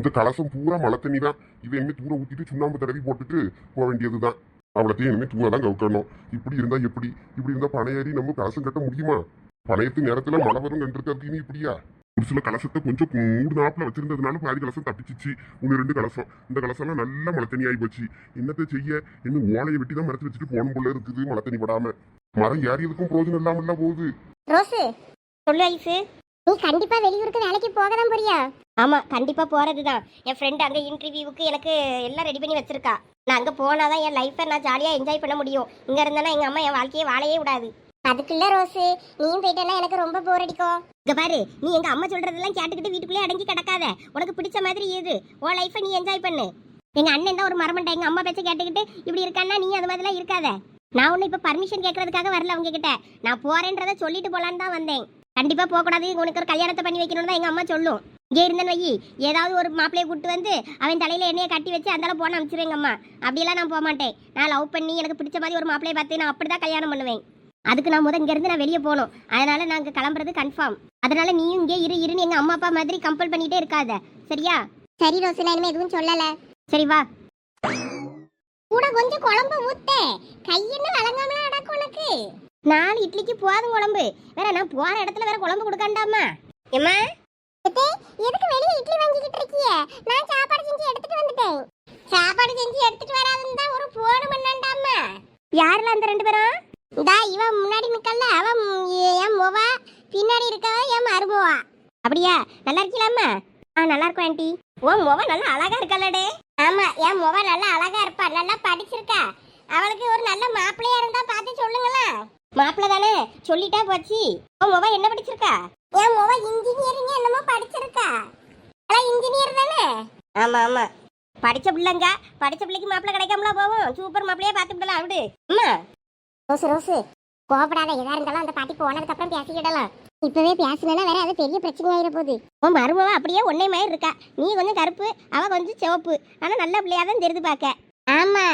இந்த கலசம் பூரா மழை தண்ணி தான். இதை இனிமே தூர ஊத்திட்டு சுண்ணாம்பு தடவி போட்டுட்டு போக வேண்டியதுதான். அவ்வளோத்தையும் இனிமே தூர தான் கவுக்கணும். இப்படி இருந்தா எப்படி? இப்படி இருந்தா பனையேறி நம்ம கலசம் கட்ட முடியுமா? பனையத்து நேரத்துல மழை வரும் கண்டிருக்காது. இப்படியா ஒரு சில கலசத்தை கொஞ்சம் மூடு நாப்புல வச்சிருந்ததுனால பாதி கலசம் தப்பிச்சிச்சு. 1-2 கலசம். இந்த கலசம்லாம் நல்ல மழை தண்ணி ஆகி போச்சு. என்னத்தை செய்ய? இன்னும் ஓலையை வெட்டி தான் மரத்து வச்சுட்டு போகணும் போல இருக்குது. மழை தண்ணி படாம மரம் ஏறியதுக்கும் பிரோஜனம் இல்லாமல்ல போகுது. ரோஸு சொல்லு ஐசு, நீ கண்டிப்பா வெளியூருக்கு வேலைக்கு போக தான் போறியா? ஆமா, கண்டிப்பா போறதுதான். என் ஃப்ரெண்ட் அங்க இன்டர்வியூவுக்கு எனக்கு எல்லாம் ரெடி பண்ணி வச்சிருக்கா. நான் அங்க போனாதான் என் லைஃப்பை நான் ஜாலியா என்ஜாய் பண்ண முடியும். இங்க இருந்தானா எங்க அம்மா என் வாழ்க்கையை வாழையே விடாது. அதுக்குள்ள ரோஸு, நீயும் போயிட்டேன்னா எனக்கு ரொம்ப போர் அடிக்கும். இங்க பாரு, நீ எங்க அம்மா சொல்றதெல்லாம் கேட்டுக்கிட்டு வீட்டுக்குள்ளே அடங்கி கிடக்காத. உனக்கு பிடிச்ச மாதிரி ஏது உன் லைஃப்பை நீ என்ஜாய் பண்ணு. எங்க அண்ணன் தான் ஒரு மரமண்டா. எங்க அம்மா பேச்ச கேட்டுக்கிட்டு இப்படி இருக்கான்னா நீ அது மாதிரிலாம் இருக்காத. நான் ஒன்னும் இப்ப பர்மிஷன் கேட்கறதுக்காக வரல அவங்க கிட்ட. நான் போறேன்றதை சொல்லிட்டு போலான்னு தான் வந்தேன். கண்டிப்பா போக கூடாது, உனக்கு ஒரு கல்யாணத்தை பண்ணி வைக்கணும்னு தான் எங்க அம்மா சொல்லும். இங்கே இருந்தேன்னு வை, ஏதாவது ஒரு மாப்பிளையை கூட்டு வந்து அவன் தலையில எண்ணெயை கட்டி வச்சு அந்தால போன அனுப்பிச்சிருவேன் எங்க அம்மா. அப்படியெல்லாம் நான் போக மாட்டேன். நான் லவ் பண்ணி எனக்கு பிடிச்ச மாதிரி ஒரு மாப்பிளையை பார்த்து நான் அப்படிதான் கல்யாணம் பண்ணுவேன். அதுக்கு நான் இங்க இருந்து நான் வெளியே போகணும். அதனால நாங்க கிளம்புறது கன்ஃபார்ம். அதனால நீயும் இங்கே இருன்னு எங்க அம்மா அப்பா மாதிரி கம்பல் பண்ணிட்டே இருக்காத, சரியா? சரி ரோசி, நான் இனிமே எதுவும் சொல்லல. சரி வா. கூட கொஞ்சம் குழம்பு ஊத்தே, கையின்னு வழங்காமலாம் அடக்கு உனக்கு. 4 இட்லிக்கு போதும் குழம்பு. வேற நான் போற இடத்துல வேற குழம்பு கொடுக்காண்டாமா? ஏம்மா எதுக்கு வெளியே இட்லி வாங்கிக்கிட்டு இருக்கிய? நான் சாப்பாடு செஞ்சு எடுத்துட்டு வந்துட்டேன். சாப்பாடு செஞ்சு எடுத்துட்டு வராதுன்னு தான் ஒரு போன் பண்ணாண்டாமா. யாரெல்லாம் அந்த 2 பேரும்? இதா இவன் முன்னாடி நிக்கல, அவன் என் மொவா, பின்னாடி இருக்கவ என் மருமவா. அப்படியா? நல்லா இருக்கீங்களாம்மா? நல்லா இருக்கும் ஆண்டி. உன் மொவா நல்லா அழகா இருக்கலடே. ஆமா, என் மொவா நல்லா அழகா இருப்பா, நல்லா படிச்சிருக்கா. அவளுக்கு ஒரு நல்ல மாப்பிள்ளையா இருந்தா பார்த்து சொல்லுங்களா. மாப்பிள்ளை தானே, சொல்லிட்டா போச்சு. உன் மொவா என்ன படிச்சிருக்கா? என் மொவா இன்ஜினியரிங் என்னமோ படிச்சிருக்கா. இன்ஜினியர் தானே? ஆமா ஆமா, படிச்ச பிள்ளைங்க. படிச்ச பிள்ளைக்கு மாப்பிள்ளை கிடைக்காமலா போவோம். சூப்பர் மாப்பிள்ளையா பார்த்து விடலாம். அப்படி அம்மா. ரோசு ரோசு, கோபப்படாத. எதா இருந்தாலும் அந்த பாட்டி போனதுக்கு அப்புறம் பேசிக்கிடலாம். இப்பவே பேசணும்னா வேற அது பெரிய பிரச்சனை ஆயிட போகுது. உன் மருமவா அப்படியே ஒன்னே மாதிரி இருக்கா. நீ கொஞ்சம் கருப்பு, அவ கொஞ்சம் சிவப்பு. ஆனா நல்ல பிள்ளையா தான் தெரிந்து பார்க்க. ஆமா,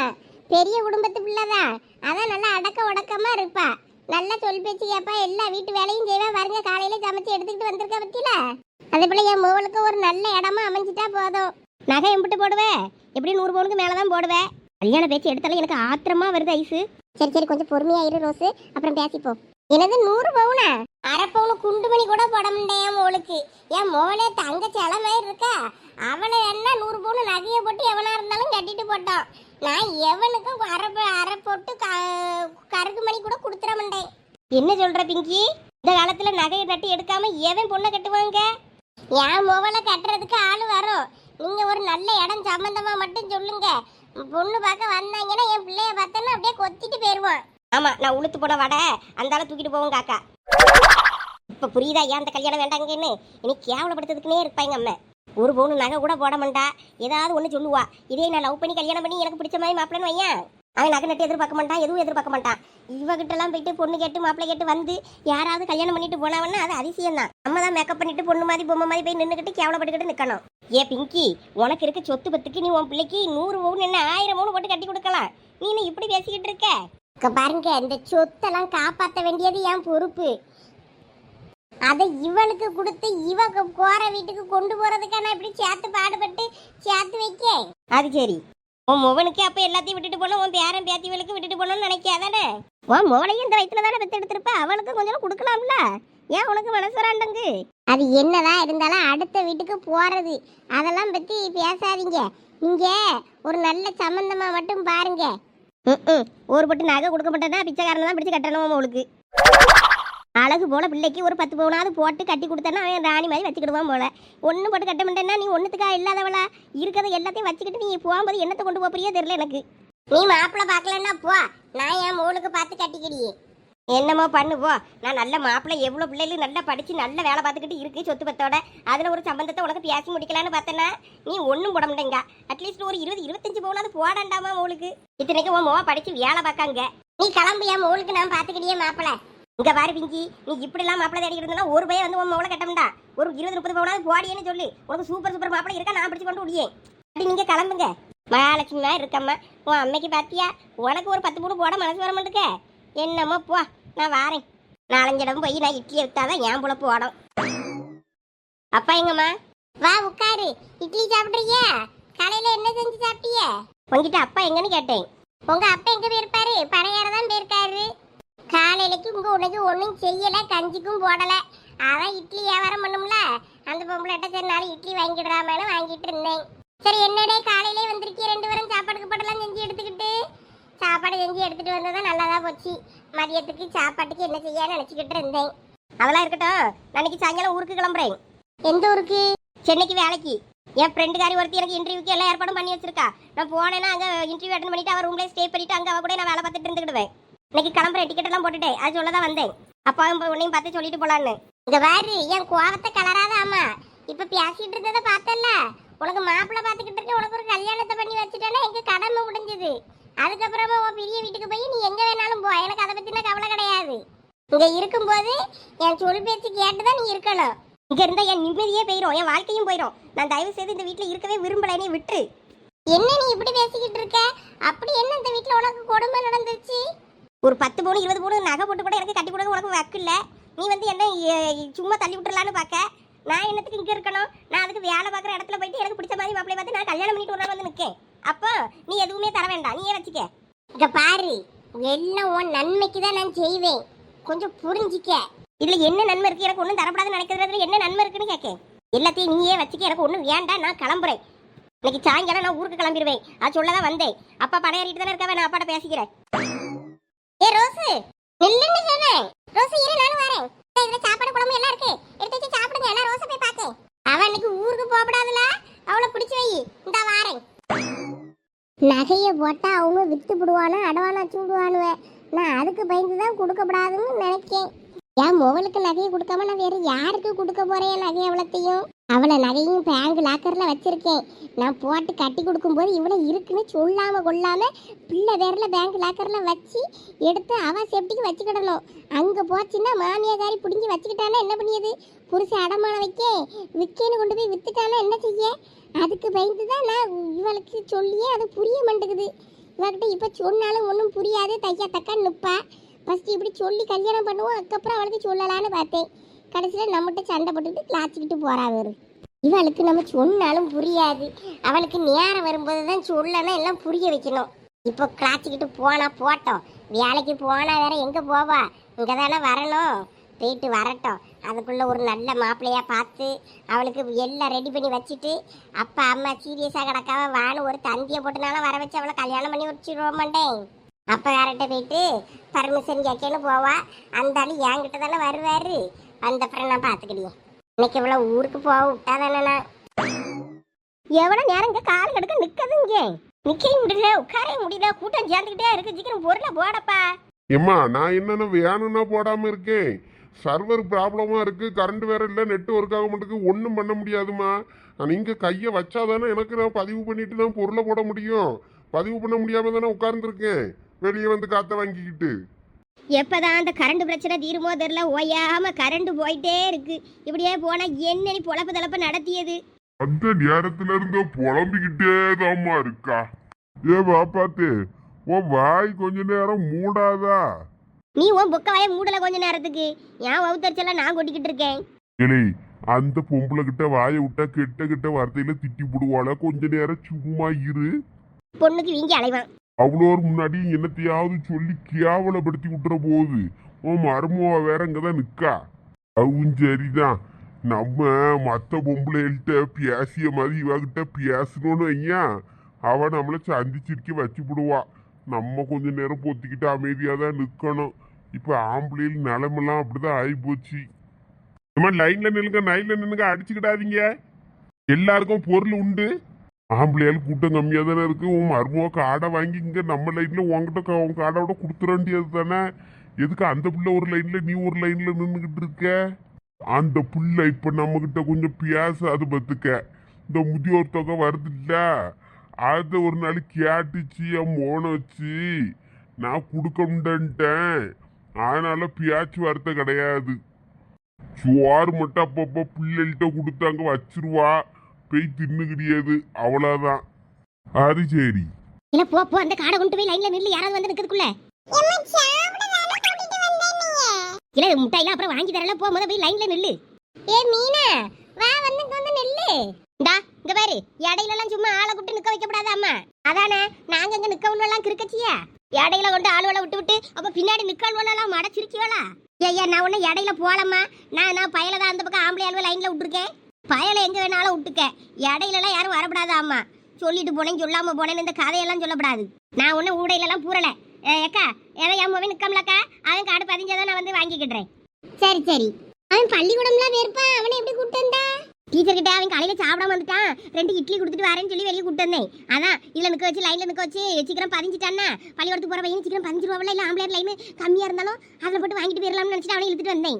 பெரிய குடும்பத்து பிள்ளைதான். அதான் நல்லா அடக்க உடக்கமா இருப்பா. நல்லா சொல் பேச்சு கேப்பா. எல்லா வீட்டு வேலையும் செய்வா. பாருங்க, காலையில சமைச்சு எடுத்துக்கிட்டு வந்திருக்கா பத்தியில. அதே போல என் மோளுக்கு ஒரு நல்ல இடமா அமைஞ்சிட்டா போதும். நகை எம்பிட்டு போடுவேன்? எப்படி 100 பவுனுக்கு மேலதான் போடுவேன். கல்யாண பேச்சு எடுத்தாலும் எனக்கு ஆத்திரமா வருது ஐசு. சரி சரி, கொஞ்சம் பொறுமையா இரு ரோஸு, அப்புறம் பேசிப்போம். எனது 100 பவுனா? அரை பவுனு குண்டுமணி கூட போட முடியேன் என் மோளுக்கு. என் மோளே தங்க சில மாதிரி இருக்கா. அவளை என்ன 100 பவுனு நகையை போட்டு எவனா இருந்தாலும் கட்டிட்டு போட்டான். நான் எவனுக்கும் அரை போட்டு கருக்கு மணி கூட கொடுத்துட மாட்டேன். என்ன சொல்ற பிங்கி? இந்த காலத்துல நகையை நட்டி எடுக்காம எவன் பொண்ணை கட்டுவாங்க? என் மோவலை கட்டுறதுக்கு ஆளு வரும். நீங்க ஒரு நல்ல இடம் சம்பந்தமா மட்டும் சொல்லுங்க. பொண்ணு பார்க்க வந்தாங்கன்னா என் பிள்ளைய பார்த்தேன்னா அப்படியே கொத்திட்டு போயிருவான். ஆமா, நான் உளுத்து போட வடை அந்த தூக்கிட்டு போவோம் காக்கா. இப்ப புரியுதா ஏன் அந்த கல்யாணம் வேண்டாங்கன்னு? இனி கேவலப்படுத்துறதுக்குனே இருப்பாங்க அம்மா. 1 பவுன் நகை கூட போட மாட்டா. ஏதாவது ஒண்ணு சொல்லுவா. இதே நான் லவ் பண்ணி கல்யாணம் பண்ணி எனக்கு பிடிச்ச மாதிரி மாப்பிள்ளன்னு வையன், அவன் நகை நட்டு எதிர்பார்க்க மாட்டான், எதுவும் எதிர்பார்க்க மாட்டான். இவகிட்ட எல்லாம் போயிட்டு பொண்ணு கேட்டு மாப்பிள்ளை கேட்டு வந்து யாராவது கல்யாணம் பண்ணிட்டு போனவன்னா அது அதிசயம் தான். நம்ம தான் மேக்கப் பண்ணிட்டு பொண்ணு மாதிரி பொம்மை மாதிரி போய் நின்றுக்கிட்டு கேவலப்பட்டுக்கிட்டு நிக்கணும். ஏ பிங்கி, உனக்கு இருக்க சொத்து பத்துக்கு நீ உன் பிள்ளைக்கு 100 பவுன் என்ன 1000 பவுன் போட்டு கட்டி கொடுக்கலாம். நீ இப்படி பேசிக்கிட்டு இருக்க? பாருங்க, இந்த சொத்தெல்லாம் காப்பாற்ற வேண்டியது என் பொறுப்பு. அதை இவளுக்கு கொடுத்து இவ போற வீட்டுக்கு கொண்டு போறதுக்கான இப்படி சேர்த்து பாடுபட்டு சேர்த்து வைக்க. அது சரி, உன் மொவனுக்கு அப்ப எல்லாத்தையும் விட்டுட்டு போனோம். உன் பேரன் பேத்திவளுக்கு விட்டுட்டு போனோம்னு நினைக்காதானே? உன் மோளையும் இந்த வயிற்றுல தானே பெற்று எடுத்திருப்ப. அவளுக்கு கொஞ்சம் கொடுக்கலாம்ல. ஏன் உனக்கு மனசுராண்டங்கு? அது என்னதான் இருந்தாலும் அடுத்த வீட்டுக்கு போறது அதெல்லாம் பத்தி பேசாதீங்க. நீங்க ஒரு நல்ல சம்பந்தமா மட்டும் பாருங்க. ஒரு பட்டு நகை கொடுக்க மாட்டேன்னா பிச்சைக்காரன் தான் பிடிச்சு கட்டணும். அவளுக்கு அழகு போல பிள்ளைக்கு ஒரு 10 பவுனாவது போட்டு கட்டி கொடுத்தேன்னா அவன் ராணி மாதிரி வச்சுக்கிடுவான் போல. ஒன்றும் போட்டு கட்ட மாட்டேன்னா நீ ஒன்றுத்துக்கா இல்லாதவளா இருக்கிறத எல்லாத்தையும் வச்சுக்கிட்டு நீ போகும்போது என்னத்தை கொண்டு போறியோ தெரியல எனக்கு. நீ மாப்பிள்ளை பார்க்கலன்னா போ, நான் என் மோளுக்கு பார்த்து கட்டிக்கிடியே. என்னமோ பண்ணு போ. நான் நல்ல மாப்பிள்ளை, எவ்வளோ பிள்ளைகளும் நல்லா படிச்சு நல்ல வேலை பார்த்துக்கிட்டு இருக்கு சொத்து பத்தோட. அதில் ஒரு சம்பந்தத்தை உனக்கு பேசி முடிக்கலான்னு பார்த்தேன்னா நீ ஒன்றும் போட மாட்டேங்க. அட்லீஸ்ட் ஒரு 20-25 பவுனாவது போடாண்டாமா மோளுக்கு. இத்தனைக்கு உன் மோவா படிச்சு வேலை பார்க்காங்க. நீ கிளம்பு, என் மோளுக்கு நான் பார்த்துக்கிட்டியே மாப்பிள்ளை. இங்க பாரு பிங்கி, நீ இப்படிலாம் மாப்பிள்ளை தேடி இருந்தா ஒரு பையன் வந்து உன் மோளை கட்டமுண்டா. ஒரு 20-30 பவுனாவது போடியேன்னு சொல்லி உனக்கு சூப்பர் மாப்பிள்ளை இருக்கா, நான் பிடிச்சு கொண்டு விடியே. அப்படி நீங்க கிளம்புங்க. மகாலட்சுமியா இருக்கம்மா. உன் அம்மைக்கு பாத்தியா, உனக்கு ஒரு 10 பவுன் போட மனசு வர மாட்டேங்க. என்னமோ போ, நான் வாரேன். 4-5 இடம் போய் நான் இட்லியை வித்தாதான் என் பொழப்பு ஓடும். அப்பா எங்கம்மா? வா உட்காரு. இட்லி சாப்பிடுறியா? காலையில என்ன செஞ்சு சாப்பிட்டிய? உங்ககிட்ட அப்பா எங்கன்னு கேட்டேன். உங்க அப்பா எங்க போயிருப்பாரு? பனையார தான் போயிருக்காரு. காலையிலக்கு உங்க உனக்கு ஒன்றும் செய்யல, கஞ்சிக்கும் போடல. அதான் இட்லி வியாபாரம் பண்ணும்ல, அந்த பொம்பளைட்ட சரி நாலு இட்லி வாங்கிடுறாமனு வாங்கிட்டு இருந்தேன். சரி என்னடே காலையிலே வந்திருக்கீ, 2 பேரும் சாப்பாடுக்கு பட்டெல்லாம் செஞ்சு எடுத்துக்கிட்டு. சாப்பாடு செஞ்சு எடுத்துட்டு வந்ததா நல்லாதான் போச்சு. மதியத்துக்கு சாப்பாட்டுக்கு என்ன செய்ய நினைச்சுக்கிட்டு இருந்தேன். அதெல்லாம் இருக்கட்டும், நாளைக்கு சாயங்காலம் ஊருக்கு கிளம்புறேன். எந்த ஊருக்கு? சென்னைக்கு வேலைக்கு. என் ஃப்ரெண்டுக்காரி ஒருத்தி எனக்கு இன்டர்வியூக்கு எல்லாம் ஏற்பாடும் பண்ணி வச்சிருக்கா. நான் போனேன்னா அங்கே இன்டர்வியூ அட்டன் பண்ணிட்டு அவர் ரூம்லேயே ஸ்டே பண்ணிட்டு அங்கே அவ கூட நான் வேலை பார்த்துட்டு இருந்துக்கிடுவேன். இன்னைக்கு கிளம்புறேன், டிக்கெட் எல்லாம் போட்டுட்டேன். அது சொல்ல தான் வந்தேன். அப்பாவும் உன்னையும் பார்த்து சொல்லிட்டு போலான்னு. இங்க பாரு, என் கோவத்தை கலராத. ஆமா, இப்ப பேசிட்டு இருந்ததை பார்த்தல. உனக்கு மாப்பிள்ளை பார்த்துக்கிட்டு இருக்க, உனக்கு ஒரு கல்யாணத்தை பண்ணி வச்சுட்டேன்னா எங்க கடமை முடிஞ்சது. அதுக்கப்புறமா உன் பெரிய வீட்டுக்கு போய் நீ எங்க வேணாலும் போ, எனக்கு அதை பத்தின கவலை கிடையாது. இங்க இருக்கும்போது என் சொல் பேச்சு கேட்டுதான் நீ இருக்கணும். இங்க இருந்தா என் நிம்மதியே போயிடும், என் வாழ்க்கையும் போயிடும். நான் தயவு செய்து இந்த வீட்டுல இருக்கவே விரும்பல, நீ விட்டுரு. என்ன நீ இப்படி பேசிக்கிட்டு இருக்க? அப்படி என்ன இந்த வீட்டுல உனக்கு கொடுமை நடந்துச்சு? ஒரு 10 பவுன் 20 பவுன் நகை போட்டு கூட எனக்கு கட்டி கொடுக்க உனக்கு வக்கில்ல. நீ வந்து என்ன சும்மா தள்ளி விட்டுறலான்னு பார்க்க. நான் என்னத்துக்கு இங்க இருக்கணும்? நான் அதுக்கு வேலை பார்க்குற இடத்துல போயிட்டு எனக்கு பிடிச்ச மாதிரி மாப்பிள்ளை பார்த்து நான் கல்யாணம் பண்ணிட்டு ஒரு நாள் வந்து நிற்கேன். அப்போ நீ எதுவுமே தர வேண்டாம், நீயே வச்சுக்க. இங்க பாரு, எல்லாம் உன் நன்மைக்கு தான் நான் செய்வேன், கொஞ்சம் புரிஞ்சிக்க. இதுல என்ன நன்மை இருக்கு? எனக்கு ஒன்றும் தரப்படாதுன்னு நினைக்கிறதுல என்ன நன்மை இருக்குன்னு கேட்க. எல்லாத்தையும் நீயே வச்சுக்க, எனக்கு ஒன்றும் வேண்டாம், நான் கிளம்புறேன். இன்னைக்கு சாயங்காலம் நான் ஊருக்கு கிளம்பிடுவேன். அது சொல்லதான் வந்தேன். அப்பா படையேறிட்டு தானே இருக்காவே, நான் அப்பாட்ட பேசிக்கிறேன். ஏ ரோசு, நில்லுன்னு சொன்னேன். ரோசு இரு, நானும் வரேன். இதுல சாப்பாடு குழம்பு எல்லாம் இருக்கு, எடுத்து வச்சு சாப்பிடுங்க. நான் ரோசை போய் பார்த்தேன். அவன் இன்னைக்கு ஊருக்கு போகப்படாதுல, அவளை பிடிச்சி வை. இந்த வாரேன். நகையை போட்டா அவங்க வித்து விடுவானா, அடவானா சூடுவானுவேன். நான் அதுக்கு பயந்துதான் கொடுக்கப்படாதுன்னு நினைக்கேன். என் மொபைலுக்கு நகையை கொடுக்காம நான் வேற யாருக்கு கொடுக்க போறேன் நகை? அவ்வளத்தையும் அவளை நகையும் பேங்க் லாக்கர்ல வச்சிருக்கேன். நான் போட்டு கட்டி கொடுக்கும்போது இவனை இருக்குன்னு சொல்லாம கொள்ளாம பிள்ளை பேர்ல பேங்க் லாக்கர்ல வச்சு எடுத்து அவ சேஃப்டிக்கு வச்சுக்கிடணும். அங்க போச்சுன்னா மாமியாரி பிடிங்கி வச்சுக்கிட்டானா என்ன பண்ணியது? புருஷன் அடமான விற்கேன்னு கொண்டு போய் வித்துட்டானா என்ன செய்ய? அதுக்கு பயந்துதான் நான் இவளுக்கு சொல்லியே அது புரிய மாட்டேங்குது. இவகிட்ட இப்ப சொன்னாலும் ஒன்றும் புரியாது, தையா தக்கான்னு நிற்பா. ஃபர்ஸ்ட் இப்படி சொல்லி கல்யாணம் பண்ணுவோம், அதுக்கப்புறம் அவளுக்கு சொல்லலான்னு பார்த்தேன். கடைசியில் நம்மகிட்ட சண்டை போட்டுட்டு கிளாச்சிக்கிட்டு போறா வேறு. இவளுக்கு நம்ம சொன்னாலும் புரியாது, அவளுக்கு நேரம் வரும்போது தான் சொல்லணும், எல்லாம் புரிய வைக்கணும். இப்போ கிளாச்சிக்கிட்டு போனா போட்டோம், வேலைக்கு போனா வேற எங்கே போவா? இங்கே தானே வரணும், போயிட்டு வரட்டும். அதுக்குள்ளே ஒரு நல்ல மாப்பிள்ளையா பார்த்து அவளுக்கு எல்லாம் ரெடி பண்ணி வச்சுட்டு அப்பா அம்மா சீரியஸாக கிடக்காம வான்னு ஒரு தந்தியை போட்டுனாலும் வர வச்சு அவளை கல்யாணம் பண்ணி வச்சுருவ மாட்டேன். அப்போ யார்கிட்ட போயிட்டு பர்மிஷன் கேட்கன்னு போவா. அந்த ஆள் என்கிட்ட தானே வருவாரு, வந்தப்புறம் நான் பார்த்துக்கிட்டேன். இன்னைக்கு இவ்வளோ ஊருக்கு போக விட்டா தானே எவ்வளோ நேரம் இங்கே கால் கடுக்க நிற்கது? இங்கே நிற்கவும் முடியல, உட்காரவே முடியல, கூட்டம் சேர்ந்துக்கிட்டே இருக்கு. சீக்கிரம் பொருளை போடப்பா. ஏம்மா, நான் என்னென்ன வேணும்னா போடாம இருக்கேன். சர்வர் ப்ராப்ளமா இருக்கு, கரண்ட் வேற இல்லை, நெட் ஒர்க் ஆக மாட்டேங்குது, ஒன்றும் பண்ண முடியாதுமா. நீங்க கையை வச்சாதானே எனக்கு நான் பதிவு பண்ணிட்டு தான் பொருளை போட முடியும். பதிவு பண்ண முடியாம தானே உட்கார்ந்துருக்கேன் வெளியே வந்து காத்த வாங்கிக்கிட்டு. எப்பதான் அந்த கரண்ட் பிரச்சனை தீருமோ தெரியல, ஓயாம கரண்ட் போயிட்டே இருக்கு. இப்படியே போனா என்ன நீ பொழப்பு தளப்ப நடத்தியது? அந்த நேரத்துல இருந்து புலம்பிக்கிட்டே தாம்மா இருக்கா. ஏ பாப்பாத்து, உன் வாய் கொஞ்ச நேரம் மூடாதா? நீ உன் புக்க வாய மூடல கொஞ்ச நேரத்துக்கு, ஏன் வவுத்தரிச்செல்லாம் நான் கொட்டிக்கிட்டு இருக்கேன். இல்லை, அந்த பொம்பளை கிட்ட வாயை விட்டா கெட்ட கெட்ட வார்த்தையில திட்டி விடுவாள, கொஞ்ச நேரம் சும்மா இரு. பொண்ணுக்கு வீங்கி அலைவான். அவ்வளோர் முன்னாடி என்னத்தையாவது சொல்லி கேவலப்படுத்தி விட்டுற போகுது. உன் மருமவ வேற இங்கதான் நிக்கா. அதுவும் சரிதான், நம்ம மற்ற பொம்பளைகள்கிட்ட பேசிய மாதிரி இவகிட்ட பேசணும்னு வையா, அவ நம்மளை சந்திச்சிருக்க வச்சு விடுவா. நம்ம கொஞ்ச நேரம் பொத்திக்கிட்டு அமைதியா தான் நிக்கணும். இப்ப ஆம்பளையில் நிலமெல்லாம் அப்படிதான் ஆகி போச்சு. லைன்ல நில்லுங்க, லைன்ல நின்னுங்க, அடிச்சுக்கிடாதீங்க. எல்லாருக்கும் பொருள் உண்டு. ஆம்பளையால் கூட்டம் கம்மியா தானே இருக்கு. உன் மருமக காடை வாங்கி இங்க நம்ம லைன்ல உங்ககிட்ட உன் காடோட கொடுத்துட வேண்டியது தானே. எதுக்கு அந்த பிள்ளை ஒரு லைன்ல நீ ஒரு லைன்ல நின்றுகிட்டு இருக்க? அந்த பிள்ளை இப்ப நம்ம கிட்ட கொஞ்சம் பேசாது பத்துக்க. இந்த முதியோர் தொகை வருது இல்ல, அதை ஒரு நாள் கேட்டுச்சு, என் மோனை வச்சு நான் கொடுக்க முடியன்ட்டேன். அதனால பேச்சு வார்த்தை கிடையாது. சோறு மட்டும் அப்பப்போ பிள்ளைகிட்ட கொடுத்து அங்க வச்சிருவா, போய் தின்னு கிடையாது, அவ்வளவுதான். அது சரி. இல்ல போ போ, அந்த காடை கொண்டு போய் லைன்ல நில்லு, யாராவது வந்து நிக்கிறதுக்குள்ள. இல்ல முட்டையில அப்புறம் வாங்கி தரல, போ முத போய் லைன்ல நில்லு. ஏ மீனா, வா வந்து நில்லு. இந்தா இங்க பாரு, இடையில எல்லாம் சும்மா ஆளை கூப்பிட்டு நிக்க வைக்கப்படாது அம்மா. அதானே நாங்க அங்க நிக்க உள்ளலாம் கிறுக்கச்சியா? இடையில கொண்டு ஆளுவலை விட்டு விட்டு அப்ப பின்னாடி நிக்காள்வலாம் மடச்சிருக்கியோளா? ஐயா நான் ஒன்னும் இடையில போலம்மா. நான் பயலதான் அந்த பக்கம் ஆம்பளை ஆளுவ லைன்ல விட்டுருக்கேன். பயலை எங்க வேணாலும் விட்டுக்க. இடையில எல்லாம் யாரும் வரப்படாது அம்மா. சொல்லிட்டு போனேன் சொல்லாம போனேன்னு இந்த கதையெல்லாம் சொல்லப்படாது. நான் ஒன்னும் ஊடையிலலாம் பூரல. ஏக்கா ஏதோ என் மூவி நிக்கம்லக்கா, அவன் காடு பதிஞ்சாதான் நான் வந்து வாங்கிக்கிடுறேன். சரி சரி. அவன் பள்ளிக்கூடம்லாம் வேறுப்பான், அவனை எப்படி கூப்பிட்டு வந்தா? டீச்சர் கிட்ட அவன் காலையில சாப்பிடாம வந்துட்டான். 2 இட்லி கொடுத்துட்டு வரேன்னு சொல்லி வெளியே கூப்பிட்டு வந்தேன். அதான் இதுல நிக்க வச்சு லைன்ல நிக்க வச்சு சீக்கிரம் பதிஞ்சிட்டான்னா பள்ளிக்கூடத்துக்கு போற பையன் சீக்கிரம் பதிஞ்சிருவாவில்ல. இல்ல ஆம்பளையார் லைன் கம்மியா இருந்தாலும் அதில் போட்டு வாங்கிட்டு போயிடலாம்னு நினைச்சிட்டு அவனை இழுத்துட்டு வந்தேன்.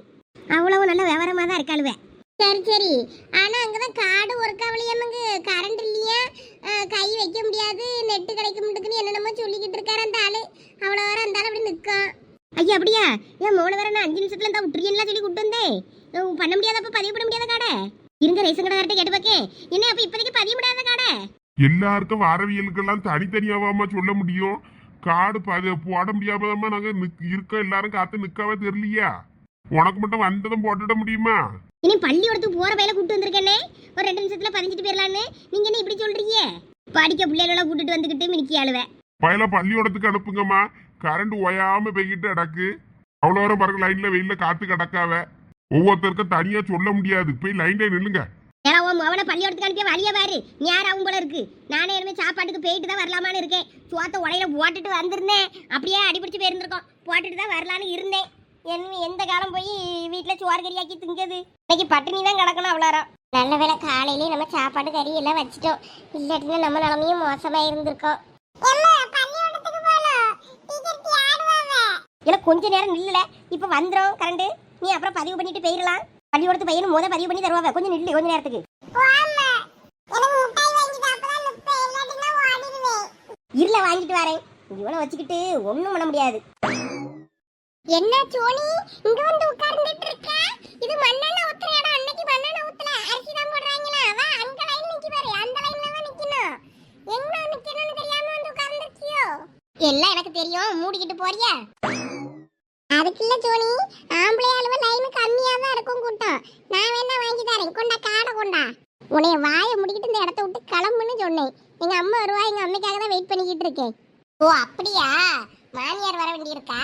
அவ்வளவு நல்ல விவரமா தான் இருக்காளுவே. சரி சரி. ஆனா அங்கதான் காடு ஒரு கவலையம்முங்க, கரண்ட் இல்லையா, கை வைக்க முடியாது, நெட்டு கிடைக்க முடியுதுன்னு என்னென்னமோ சொல்லிக்கிட்டு இருக்காரு அந்த ஆளு. அவ்வளோ வர அந்த ஆள் அப்படி நிற்கும். ஐயா அப்படியா? ஏன் மோன வர நான் 5 நிமிஷத்துல இருந்தா விட்டுறீங்களா சொல்லி கூட்டு வந்தேன். பண்ண முடியாதப்ப பதிவு பண்ண முடியாத காடை இருங்க. ரேஷன் கடைக்கார்ட்ட கேட்டு பார்க்கேன். என்ன அப்ப இப்போதைக்கு பதிய முடியாத காடை? எல்லாருக்கும் வாரவியலுக்கெல்லாம் தனித்தனியாவாமா சொல்ல முடியும். காடு போட முடியாமதாம்மா நாங்க இருக்க எல்லாரும் காத்து நிக்காவே தெரியலையா? உனக்கு மட்டும் வந்ததும் போட்டுட முடியுமா? இனி பள்ளியோடத்துக்கு போற பையில கூட்டு வந்திருக்கேனே, ஒரு 2 நிமிஷத்துல பதிஞ்சிட்டு போயிடலான்னு நீங்க என்ன இப்படி சொல்றீங்க? படிக்க பிள்ளைகள கூட்டிட்டு வந்துகிட்டு மினிக்கி ஆளுவேன். பயில பள்ளியோடத்துக்கு அனுப்புங்கம்மா. கரண்ட் ஓயாம பெய்கிட்டு அடக்கு. அவ்வளோ வரும் பாருங்க, லைன்ல வெயில காத்து கிடக்காவ. ஒவ்வொருத்தருக்கும் தனியா சொல்ல முடியாது. போய் லைன்ல நில்லுங்க. ஏன்னா உன் அவனை பள்ளியோடத்துக்கு அனுப்பிய வழியா பாரு, நேராகவும் போல இருக்கு. நானே இனிமே சாப்பாட்டுக்கு போயிட்டு தான் வரலாமான்னு இருக்கேன். சோத்த உடையில போட்டுட்டு வந்திருந்தேன், அப்படியே அடிபிடிச்சு போயிருந்திருக்கோம். போட்டுட்டு தான் வரலான்னு இருந்தேன். எந்த காலம் போய் வீட்டுல சோறு கறியாக்கி திங்குது. இன்னைக்கு பட்டினி தான் கிடக்கணும் அவ்வளோ. நல்ல வேலை காலையிலே நம்ம சாப்பாடு கறி எல்லாம் வச்சிட்டோம். இல்லாட்டினா நம்ம நிலமையும் மோசமா இருந்திருக்கோம். இல்ல கொஞ்ச நேரம் நில்லுல, இப்ப வந்துடும் கரண்ட். நீ அப்புறம் பதிவு பண்ணிட்டு போயிடலாம். பள்ளியோடத்து பையனும் பதிவு பண்ணி தருவாங்க. கொஞ்சம் நில்லு கொஞ்ச நேரத்துக்கு. இருல வாங்கிட்டு வரேன். இவனை வச்சுக்கிட்டு ஒண்ணும் பண்ண முடியாது. என்ன சோனி இங்க வந்து உட்கார்ந்துட்டு இருக்க? இது மண்ணெண்ணெய் ஊத்துற இடம். அன்னைக்கு மண்ணெண்ணெய் ஊத்தல, அரிசி தான் போடுறாங்களா? வா அந்த லைன்ல நிக்கி பாரு, அந்த லைன்ல தான் நிக்கணும். எங்க நிக்கணும்னு தெரியாம வந்து உட்கார்ந்துருக்கியோ? எல்லாம் எனக்கு தெரியும், மூடிக்கிட்டு போறியா? அதுக்குள்ள சோனி, ஆம்பளை அளவு லைன் கம்மியா தான் இருக்கும் கூட்டம். நான் வேணா வாங்கி தரேன், கொண்டா காடை கொண்டா. உன்னைய வாயை முடிக்கிட்டு இந்த இடத்த விட்டு கிளம்புன்னு சொன்னேன். எங்க அம்மா வருவா, எங்க அம்மைக்காக தான் வெயிட் பண்ணிக்கிட்டு இருக்கேன். ஓ அப்படியா? மாமியார் வர வேண்டி இருக்கா?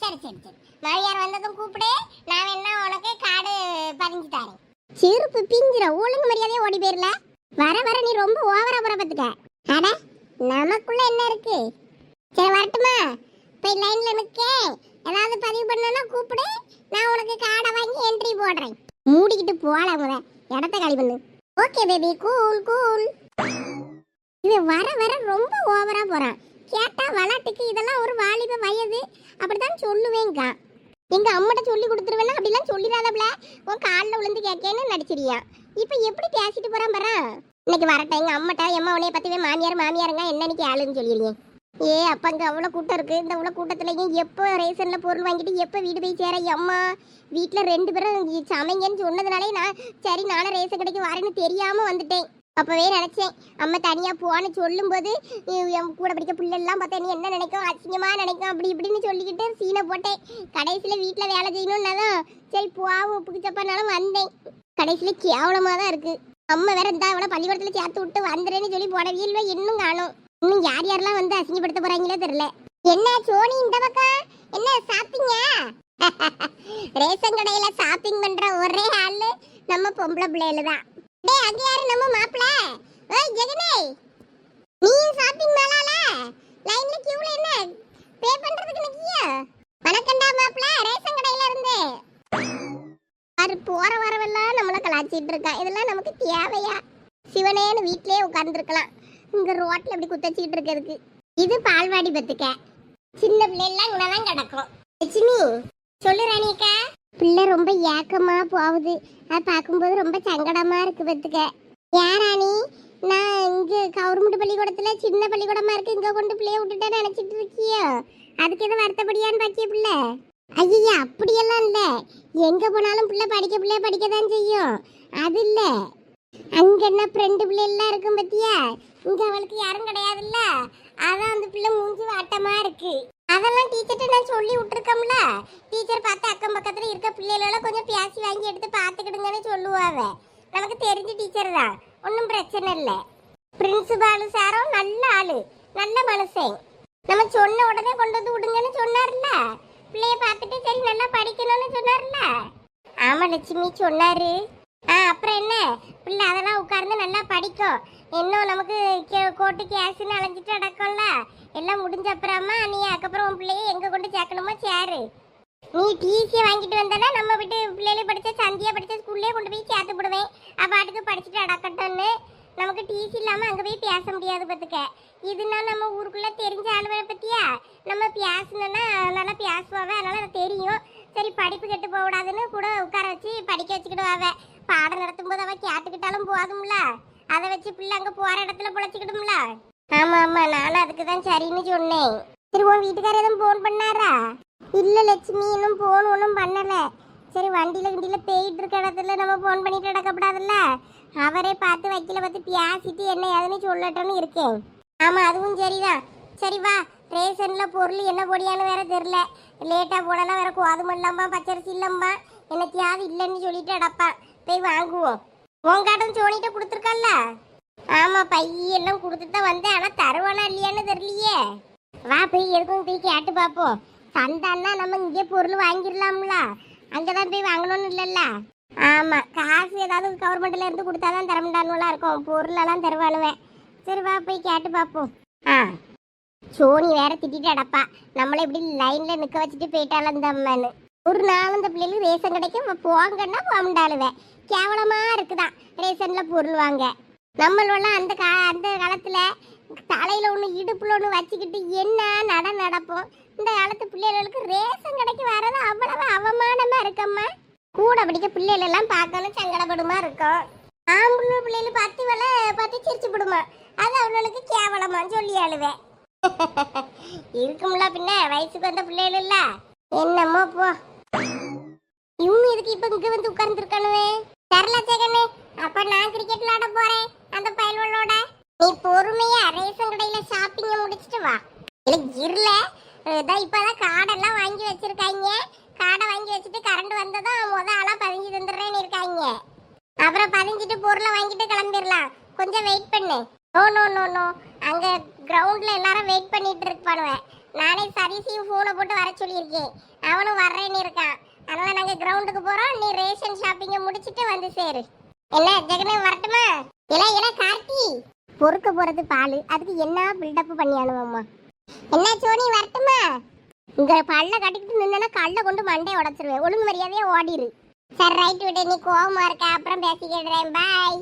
சரி சரி சரி. மாமியார் வந்ததும் கூப்பிடு, நான் வேணா உனக்கு காடு பதிஞ்சு தரேன். செருப்பு பிஞ்சிர, ஒழுங்கு மரியாதையா ஓடி போயிடல. வர வர நீ ரொம்ப ஓவரா போற பத்துக்க. அட நமக்குள்ள என்ன இருக்கு? சரி வரட்டுமா? போய் லைன்ல நிக்கே, ஏதாவது பதிவு பண்ணனா கூப்பிடு, நான் உனக்கு காடை வாங்கி என்ட்ரி போடுறேன். மூடிக்கிட்டு போலாம், முத இடத்த காலி பண்ணு. Okay baby, cool cool. இவன் வர வர ரொம்ப ஓவரா போறான். கேட்டா விளாட்டுக்கு இதெல்லாம் ஒரு வாலிப வயது அப்படித்தான் சொல்லுவேங்க. எங்க அம்மாட்ட சொல்லி கொடுத்துருவேன்னா அப்படிலாம் சொல்லிடாதப்ல. உன் காலில் விழுந்து கேட்கேன்னு நடிச்சிரியா. இப்போ எப்படி பேசிட்டு போறான் பாரு. இன்னைக்கு வரட்டேன் எங்க அம்மாட்ட, எம்மா உனைய பத்திவே மாமியார் மாமியாருங்க என்னன்னைக்கு ஆளுன்னு சொல்லிடுவேன். ஏ அப்ப அங்க அவ்வளோ கூட்டம் இருக்கு. இந்த அவ்வளோ கூட்டத்துலயும் எப்போ ரேஷன்ல பொருள் வாங்கிட்டு எப்போ வீடு போய் சேர? அம்மா வீட்டில் 2 பேரும் சமைங்கன்னு சொன்னதுனாலே நான் சரி நானும் ரேஷன் கடைக்கு வரேன்னு தெரியாம வந்துட்டேன். அப்பவே நினைச்சேன் அம்மா தனியா போன்னு சொல்லும்போது என் கூட படிக்க பிள்ளைலாம் பார்த்தா நீ என்ன நினைக்கும், அசிங்கமா நினைக்கும், அப்படி இப்படின்னு சொல்லிக்கிட்டு சீனை போட்டேன். கடைசியில வீட்டில் வேலை செய்யணும்னாதான் சரி போவும் உப்புக்கு சப்பானாலும் வந்தேன். கடைசியில கேவலமா தான் இருக்கு. அம்மா வேற இந்த அவளை பள்ளிக்கூடத்துல சேர்த்து விட்டு வந்துறேன்னு சொல்லி போடவே இல்லை. இன்னும் காணும். இன்னும் யார் யாரெல்லாம் வந்து அசிங்கப்படுத்த போறாங்களே தெரியல. என்ன சோனி இந்த பக்கம் என்ன சாப்பிங்க? ரேஷன் கடையில ஷாப்பிங் பண்ற ஒரே ஆளு நம்ம பொம்பளை பிள்ளைல தான். டேய் அங்க யாரு நம்ம மாப்ள? ஓய் ஜெகனே, நீ ஷாப்பிங் மேலால லைன்ல கியூல என்ன பே பண்றதுக்கு நிக்கியா? வணக்கம்டா மாப்ள, ரேஷன் கடையில இருந்து. பாரு போற வரவெல்லாம் நம்மள கலாச்சிட்டு இருக்கா. இதெல்லாம் நமக்கு தேவையா? சிவனேன்னு வீட்லயே உட்கார்ந்துருக்கலாம். இங்க ரோட்ல இப்படி குத்தச்சிட்டு இருக்கிறதுக்கு. இது பால்வாடி பத்துக்க. சின்ன பிள்ளைலாம் இங்கதான் கிடக்கும். லட்சுமி சொல்லு ராணிக்கா. பிள்ளை ரொம்ப ஏக்கமா போகுது. அதை பார்க்கும்போது ரொம்ப சங்கடமா இருக்கு பத்துக்க. ஏன் ராணி? நான் இங்க கவர்மெண்ட் பள்ளிக்கூடத்துல சின்ன பள்ளிக்கூடமா இருக்கு, இங்க கொண்டு பிள்ளைய விட்டுட்டேன்னு நினைச்சிட்டு இருக்கியோ? அதுக்கு எதுவும் வருத்தப்படியான்னு பாக்கிய பிள்ளை? ஐயா அப்படியெல்லாம் இல்ல. எங்க போனாலும் பிள்ளை படிக்கதான் செய்யும். அது இல்ல, அங்க என்ன ஃப்ரெண்டு பிள்ளை எல்லாம் இருக்கும் பத்தியா? இங்க அவளுக்கு யாரும் கிடையாதுல்ல. அதான் அந்த பிள்ளை மூஞ்சி வாட்டமா இருக்கு. அதெல்லாம் டீச்சர்ட்ட நான் சொல்லி விட்டுருக்கோம்ல. டீச்சர் பார்த்து அக்கம் பக்கத்துல இருக்க பிள்ளைகளோட கொஞ்சம் பேசி வாங்கி எடுத்து பார்த்துக்கிடுங்கன்னு சொல்லுவாங்க. நமக்கு தெரிஞ்ச டீச்சர் தான், ஒன்றும் பிரச்சனை இல்லை. பிரின்சிபால் சாரும் நல்ல ஆளு, நல்ல மனுஷன். நம்ம சொன்ன உடனே கொண்டு வந்து விடுங்கன்னு சொன்னார்ல, பிள்ளைய பார்த்துட்டு சரி நல்லா படிக்கணும்னு சொன்னார்ல. ஆமா லட்சுமி சொன்னாரு. அப்புறம் என்ன, பிள்ளை அதெல்லாம் உட்கார்ந்து நல்லா படிக்கும். இன்னும் நமக்கு கோர்ட்டு கேஸ்ன்னு அலைஞ்சிட்டு அடக்கம்ல, எல்லாம் முடிஞ்ச அப்புறமா நீ அதுக்கப்புறம் உன் பிள்ளைய எங்க கொண்டு சேர்க்கணுமோ சேரு. நீ டிசியை வாங்கிட்டு வந்தனா நம்ம விட்டு பிள்ளைகளை படிச்ச சந்தியா படிச்ச ஸ்கூல்லே கொண்டு போய் சேர்த்து விடுவேன். பாட்டுக்கு படிச்சுட்டு அடக்கட்டும்னு. நமக்கு டிசி இல்லாம அங்க போய் பேச முடியாது பார்த்துக்க. இதுனா நம்ம ஊருக்குள்ள தெரிஞ்ச ஆளுவை பத்தியா, நம்ம பேசணும்னா நல்லா பேசுவாவே, அதனால எனக்கு தெரியும். சரி படிப்பு கெட்டு போகக்கூடாதுன்னு கூட உட்கார வச்சு படிக்க வச்சுக்கிடுவாவ. பாடம் நடத்தும் போது அவ கேட்டுக்கிட்டாலும் போதும்ல, அதை வச்சு பிள்ளை அங்க போற இடத்துல பொழைச்சிக்கிடும்ல. ஆமா ஆமா, நானும் அதுக்கு தான் சரின்னு சொன்னேன். சரி உன் வீட்டுக்காரர் எதுவும் போன் பண்ணாரா? இல்ல லட்சுமி, இன்னும் போன் ஒன்றும் பண்ணல. சரி வண்டியில போயிட்டு இருக்க இடத்துல நம்ம போன் பண்ணிட்டு நடக்கப்படாதுல்ல, அவரே பார்த்து வக்கீல பார்த்து பேசிட்டு என்ன ஏதுன்னு சொல்லட்டும்னு இருக்கேன். ஆமா அதுவும் சரிதான். சரி வா, ரேஷன்ல பொருள் என்ன பொடியான்னு வேற தெரியல. லேட்டா போடலாம், வேற கோதுமை இல்லாம்பா பச்சரிசி இல்லம்பா, என்னத்தையாவது இல்லைன்னு சொல்லிட்டு அடப்பான். போய் வாங்குவோம். உங்காட்டம் சோனிட்ட கொடுத்துருக்கல்ல? ஆமா பையெல்லாம் கொடுத்துட்டு தான் வந்தேன், ஆனா தருவானா இல்லையான்னு தெரியலையே. வா போய் எதுக்கும் போய் கேட்டு பார்ப்போம். சந்தான்னா நம்ம இங்கே பொருள் வாங்கிடலாம்ல, அங்கதான் போய் வாங்கணும்னு இல்லைல்ல. ஆமா, காசு ஏதாவது கவர்மெண்ட்ல இருந்து கொடுத்தாதான் தரமுண்டானுலாம் இருக்கும், பொருளெல்லாம் தருவானுவேன். சரி வா போய் கேட்டு பார்ப்போம். சோனி வேற திட்டிட்டு அடப்பா, நம்மள இப்படி லைன்ல நிக்க வச்சுட்டு போயிட்டாலும் இந்த அம்மன்னு. ஒரு நாள் இந்த பிள்ளைகளுக்கு ரேஷன் கிடைக்கும் போங்கன்னா போகண்டாளுவேன். கேவலமா இருக்குதான் ரேஷன்ல பொருள் வாங்க. நம்மளெல்லாம் அந்த காலத்துல தலையில ஒண்ணு இடுப்புல ஒண்ணு வச்சுக்கிட்டு என்ன நடப்போம். இந்த காலத்து பிள்ளைகளுக்கு ரேஷன் கிடைக்க வர்றது அவ்வளவு அவமானமா இருக்கம்மா. கூட படிக்க பிள்ளைகள் எல்லாம் பார்க்கணும் சங்கடப்படுமா இருக்கும். ஆம்பளை பிள்ளைகள் பார்த்து சிரிச்சு விடுமா, அது அவளுக்கு கேவலமா சொல்லி அழுவேன். இருக்கும்ல பின்ன, வயசுக்கு வந்த பிள்ளைகள் இல்ல. என்னமோ போ. இவனு எதுக்கு இப்ப இங்க வந்து உட்கார்ந்து இருக்கானுவே? தெரியல சேகனே. அப்ப நான் கிரிக்கெட் விளையாட போறேன் அந்த பயல்வளோட. நீ பொறுமையா ரேஷன் கடையில ஷாப்பிங்க முடிச்சிட்டு வா. இல்ல இருல, இப்பதான் காடெல்லாம் வாங்கி வச்சிருக்காங்க. காடை வாங்கி வச்சுட்டு கரண்ட் வந்ததும் ஆளா பதிஞ்சு தந்துடுறேன்னு இருக்காங்க. அப்புறம் பதிஞ்சிட்டு பொருளை வாங்கிட்டு கிளம்பிடலாம். கொஞ்சம் வெயிட் பண்ணு. நோ நோ நோ நோ, அங்க கிரவுண்ட்ல எல்லாரும் வெயிட் பண்ணிட்டு இருப்பானுவேன். நானே சரிசியும் போனை போட்டு வர சொல்லியிருக்கேன், அவனும் வர்றேன்னு இருக்கான். அதனால நாங்க கிரவுண்டுக்கு போறோம், நீ ரேஷன் ஷாப்பிங்க முடிச்சிட்டு வந்து சேரு. என்ன ஜெகனே வரட்டுமா? இல்ல கார்த்தி, பொறுக்க போறது பால், அதுக்கு என்ன பில்டப் பண்ணி அனுவம்மா. என்ன சோனி வரட்டுமா? இங்க பல்ல கட்டிக்கிட்டு நின்னா கல்ல கொண்டு மண்டையை உடைச்சிருவேன். ஒழுங்கு மரியாதையா ஓடிரு. சரி ரைட் விடு, நீ கோவமா இருக்க, அப்புறம் பேசிக்கிறேன். பாய்.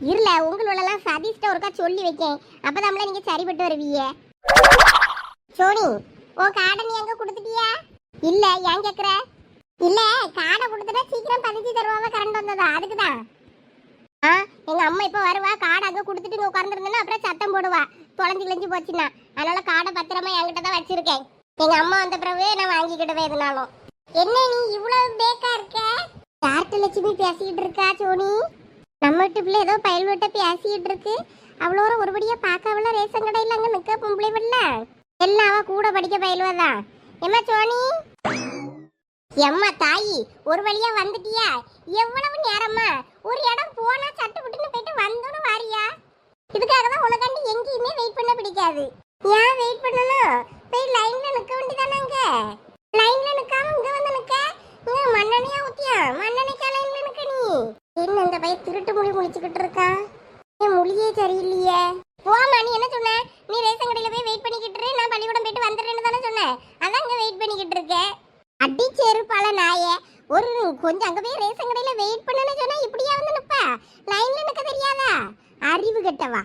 இருல, உங்களோடலாம் சதீஷ்ட ஒருக்கா சொல்லி வைக்கேன், அப்பதான் நீங்க சரிபட்டு வருவீங்க. சோனி, உன் காடை நீ எங்க கொடுத்துட்டியா? இல்ல, ஏன் கேக்குற? இல்ல, காடை கொடுத்துட்டா சீக்கிரம் பதிஞ்சு தருவாங்க, கரண்ட் வந்ததா அதுக்குதான். எங்க அம்மா இப்ப வருவா, காடை அங்க கொடுத்துட்டு இங்க உட்கார்ந்துருந்தேன்னா அப்புறம் சத்தம் போடுவா தொலைஞ்சு கிழிஞ்சு போச்சுன்னா. அதனால காடை பத்திரமா என்கிட்ட தான் வச்சிருக்கேன். எங்க அம்மா வந்த பிறகு நான் வாங்கிக்கிடுவேன் எதுனாலும். என்ன நீ இவ்வளவு பேக்கா இருக்க? யார்கிட்ட லட்சுமி பேசிக்கிட்டு இருக்கா சோனி? நம்ம வீட்டு பிள்ளை ஏதோ பயல் விட்ட பேசிக்கிட்டு இருக்கு. அவ்வளோ ஒருபடியா பார்க்கவள ரேஷன் கடையில் அங்கே நிற்க பொம்பளை பிள்ள எல்லாம் அவ கூட படிக்க பயிலுவதான். எம்மா சோனி, எம்மா தாயி, ஒரு வழியா வந்துட்டியா? எவ்வளவு நேரமா? ஒரு இடம் போனா சட்டு விட்டுன்னு போயிட்டு வந்தோன்னு வாரியா? இதுக்காக தான் உனக்காண்டி எங்கேயுமே வெயிட் பண்ண பிடிக்காது. ஏன் வெயிட் பண்ணணும்? போய் லைன்ல நிற்க வேண்டியதானாங்க. லைன்ல நிற்காம இங்க வந்து நிற்க. மண்ணெண்ணையா ஊத்தியா? மண்ணெண்ணைக்கா லைன்ல நிற்க நீ? என்ன இந்த பையன் திருட்டு மொழி முழிச்சுக்கிட்டு இருக்கான்? என் மொழியே சரியில்லையே. போமா, நீ என்ன சொன்ன? நீ ரேஷன் கடையில போய் வெயிட் பண்ணிக்கிட்டு இரு, நான் பள்ளிக்கூடம் போயிட்டு வந்துடுறேன்னு தானே சொன்னேன். அதான் இங்க வெயிட் பண்ணிக்கிட்டு இருக்கேன். அடி செருப்பால நாயே, ஒரு கொஞ்சம் அங்க போய் ரேஷன் கடையில வெயிட் பண்ணணும்னு சொன்னா இப்படியா வந்து நிப்பா? லைன்ல நிக்க தெரியாதா? அறிவு கெட்டவா.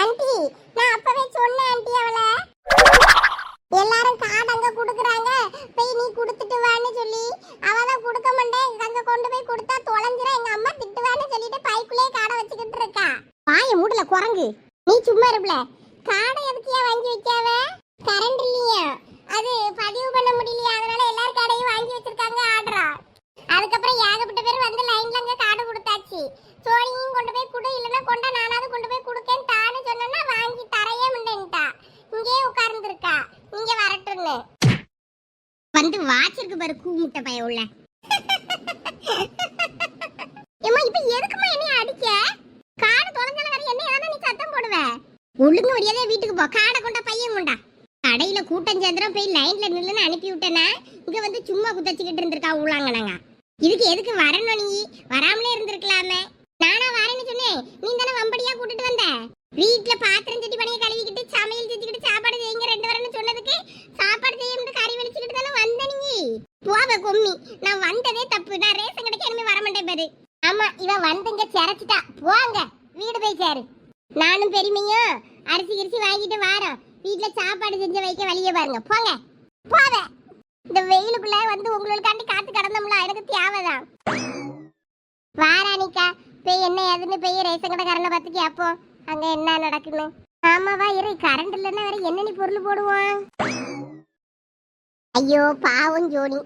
ஆண்டி, நான் அப்பவே சொன்னேன் ஆண்டி, அவளை எல்லாரும் கார்டு அங்க குடுக்குறாங்க, போய் நீ குடுத்துட்டு வான்னு சொல்லி. அவதான் கொடுக்க மாட்டேன், அங்க கொண்டு போய் கொடுத்தா தொலைஞ்சிரும், எங்க அம்மா திட்டுவான்னு சொல்லிட்டு பைக்குள்ளே காடை வச்சுக்கிட்டு இருக்கா. வாய மூடல குரங்கு, நீ சும்மா இருப்பல. காடை எதுக்கியா வாங்கி வைக்காவ? கரண்ட் இல்லையா, அது பதிவு பண்ண முடியலையா, அதனால எல்லாரும் காடையும் வாங்கி வச்சிருக்காங்க ஆர்டரா. அதுக்கப்புறம் ஏகப்பட்ட பேர் வந்து லைன்ல அங்க காடை கொடுத்தாச்சு. சோனியும் கொண்டு போய் குடு, இல்லைன்னா கொண்டா நானாவது கொண்டு போய் கொடுக்கேன் தான்னு சொன்னா வாங்கி தரையே முண்டேன்ட்டா. இங்கே உட்கார்ந்துருக்கா, இங்க வரட்டுன்னு வந்து வாட்ச் இருக்கு பாரு கூமுட்டை பைய உள்ள. ஏம்மா இப்ப எதுக்குமா என்னைய அடிக்க? காடு தொலைஞ்சல வர என்ன ஏதான நீ சத்தம் போடுவ? ஒழுங்கு வரியாதே வீட்டுக்கு போ. காடை கொண்ட பையன் கொண்டா. கடையில கூட்டம் சேர்ந்துரும் போய் லைன்ல நில்லுன்னு அனுப்பி விட்டேனா இங்க வந்து சும்மா குத்தச்சிக்கிட்டு இருந்திருக்கா ஊளாங்கனங்க. இதுக்கு எதுக்கு வரணும் நீ? வராமலே இருந்திருக்கலாமே. நானா வரேன்னு சொன்னேன், நீ தானே வம்படியா கூட்டிட்டு வந்த. வீட்ல பாத்திரம் சட்டி பணியை கழுவிக்கிட்டு சமையல் செஞ்சுக்கிட்டு சாப்பாடு செய்யுங்க 2 வரேன்னு சொன்னதுக்கு சாப்பாடு செய்யணும் கறி வலிச்சுக்கிட்டு தானே வந்த நீ. போவ கொம்மி, நான் வந்ததே தப்பு. நான் ரேஷன் கடைக்கு இனிமே வர மாட்டேன் பாரு. ஆமா இவ வந்துங்க சிறச்சிட்டா. போங்க வீடு போய் சேரு. நானும் பெருமையும் அரிசி கிரிசி வாங்கிட்டு வாரோம். வீட்ல சாப்பாடு செஞ்சு வைக்க வழிய பாருங்க. போங்க போவ. இந்த வெயிலுக்குள்ள வந்து உங்களுக்காண்டி காத்து கடந்தோம்ல, எனக்கு தேவைதான். வாராணிக்கா போய் என்ன ஏதுன்னு போய் ரேஷன் கடை கரண்ட பார்த்து கேப்போம் அங்க என்ன நடக்குன்னு. ஆமாவா இரு, கரண்ட் இல்லைன்னா வேற என்னென்ன பொருள் போடுவோம். ஐயோ பாவம் ஜோனி.